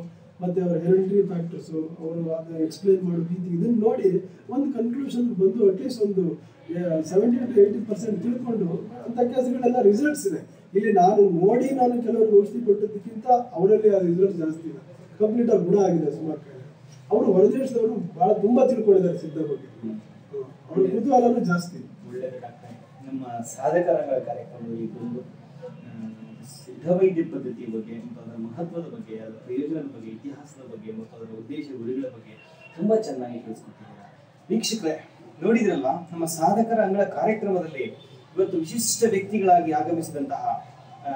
ಮತ್ತು ಅವರ ಹೆರಿಡಿಟರಿ ಫ್ಯಾಕ್ಟರ್ಸು, ಅವರು ಅದನ್ನು ಎಕ್ಸ್ಪ್ಲೇನ್ ಮಾಡೋ ರೀತಿ, ಇದನ್ನು ನೋಡಿ ಒಂದು ಕನ್ಕ್ಲೂಷನ್ ಬಂದು ಅಟ್ಲೀಸ್ಟ್ ಒಂದು 70 to 80% ತಿಳ್ಕೊಂಡು ಅಂಥ ಕೆಲಸಗಳೆಲ್ಲ ರಿಸಲ್ಟ್ಸ್ ಇದೆ. ಇಲ್ಲಿ ನಾನು ಕೆಲವರಿಗೆ ಔಷಧಿ ಕೊಟ್ಟದಕ್ಕಿಂತ ಅವರಲ್ಲಿ ಆ ರಿಸಲ್ಟ್ ಜಾಸ್ತಿ ಇದೆ, ಕಂಪ್ಲೀಟ್ ಆಗಿ ಗುಣ ಆಗಿದೆ ಸುಮಾರು ಕಡೆ. ಅವರು ಹೊರದೇಶದವರು ಭಾಳ ತುಂಬ ತಿಳ್ಕೊಂಡಿದ್ದಾರೆ ಸಿದ್ಧ ಬಗ್ಗೆ, ಅವ್ರ ಕುತೂಹಲನೂ ಜಾಸ್ತಿ. ಒಳ್ಳೆಯದು ಡಾಕ್ಟರ್. ನಮ್ಮ ಸಾಧಕರ ಕಾರ್ಯಕ್ರಮದಲ್ಲಿ ಬಂದು ಸಿದ್ಧವೈದ್ಯ ಪದ್ಧತಿಯ ಬಗ್ಗೆ ಮತ್ತು ಅದರ ಮಹತ್ವದ ಬಗ್ಗೆ, ಅದರ ಪ್ರಯೋಜನದ ಬಗ್ಗೆ, ಇತಿಹಾಸದ ಬಗ್ಗೆ ಮತ್ತು ಅದರ ಉದ್ದೇಶ ಗುರಿಗಳ ಬಗ್ಗೆ ತುಂಬ ಚೆನ್ನಾಗಿ ತಿಳಿಸ್ಕೊಟ್ಟಿದ್ದಾರೆ. ವೀಕ್ಷಕರೇ, ನೋಡಿದ್ರಲ್ಲ, ನಮ್ಮ ಸಾಧಕರ ಅಂಗಳ ಕಾರ್ಯಕ್ರಮದಲ್ಲಿ ಇವತ್ತು ವಿಶಿಷ್ಟ ವ್ಯಕ್ತಿಗಳಾಗಿ ಆಗಮಿಸಿದಂತಹ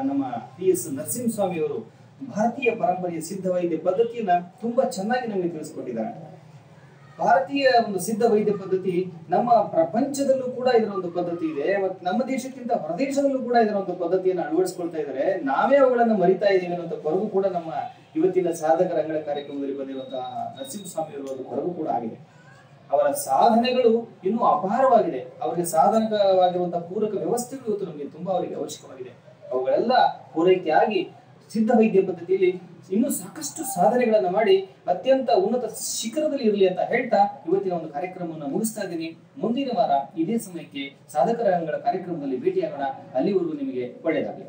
ನಮ್ಮ PS ನರಸಿಂಹಸ್ವಾಮಿ ಅವರು ಭಾರತೀಯ ಪರಂಪರೆಯ ಸಿದ್ಧವೈದ್ಯ ಪದ್ಧತಿಯನ್ನ ತುಂಬಾ ಚೆನ್ನಾಗಿ ನಮಗೆ ತಿಳಿಸ್ಕೊಟ್ಟಿದ್ದಾರೆ. ಭಾರತೀಯ ಒಂದು ಸಿದ್ಧ ವೈದ್ಯ ಪದ್ಧತಿ ನಮ್ಮ ಪ್ರಪಂಚದಲ್ಲೂ ಕೂಡ ಇದರ ಒಂದು ಪದ್ಧತಿ ಇದೆ, ಮತ್ತು ನಮ್ಮ ದೇಶಕ್ಕಿಂತ ಹೊರದೇಶದಲ್ಲೂ ಕೂಡ ಇದರ ಒಂದು ಪದ್ಧತಿಯನ್ನು ಅಳವಡಿಸ್ಕೊಳ್ತಾ ಇದ್ದಾರೆ. ನಾವೇ ಅವುಗಳನ್ನು ಮರಿತಾ ಇದ್ದೀವಿ ಅನ್ನೋ ಕೊರಗು ಕೂಡ ನಮ್ಮ ಇವತ್ತಿನ ಸಾಧಕರ ಅಂಗಳ ಕಾರ್ಯಕ್ರಮದಲ್ಲಿ ಬಂದಿರುವಂತಹ ನರಸಿಂಹಸ್ವಾಮಿ ಅವರ ಒಂದು ಕೊರಗು ಕೂಡ ಆಗಿದೆ. ಅವರ ಸಾಧನೆಗಳು ಇನ್ನೂ ಅಪಾರವಾಗಿದೆ. ಅವರಿಗೆ ಸಾಧನವಾಗಿರುವಂತಹ ಪೂರಕ ವ್ಯವಸ್ಥೆಗಳು ಇವತ್ತು ನಮಗೆ ತುಂಬಾ ಅವರಿಗೆ ಅವಶ್ಯಕವಾಗಿದೆ. ಅವುಗಳೆಲ್ಲ ಪೂರೈಕೆಯಾಗಿ ಸಿದ್ಧ ವೈದ್ಯ ಪದ್ಧತಿಯಲ್ಲಿ ಇನ್ನೂ ಸಾಕಷ್ಟು ಸಾಧನೆಗಳನ್ನ ಮಾಡಿ ಅತ್ಯಂತ ಉನ್ನತ ಶಿಖರದಲ್ಲಿ ಇರಲಿ ಅಂತ ಹೇಳ್ತಾ ಇವತ್ತಿನ ಒಂದು ಕಾರ್ಯಕ್ರಮವನ್ನು ಮುಗಿಸ್ತಾ ಇದ್ದೀನಿ. ಮುಂದಿನ ವಾರ ಇದೇ ಸಮಯಕ್ಕೆ ಸಾಧಕರ ಅಂಗಳ ಕಾರ್ಯಕ್ರಮದಲ್ಲಿ ಭೇಟಿಯಾಗೋಣ. ಅಲ್ಲಿವರೆಗೂ ನಿಮಗೆ ಒಳ್ಳೆಯದಾಗಲಿ.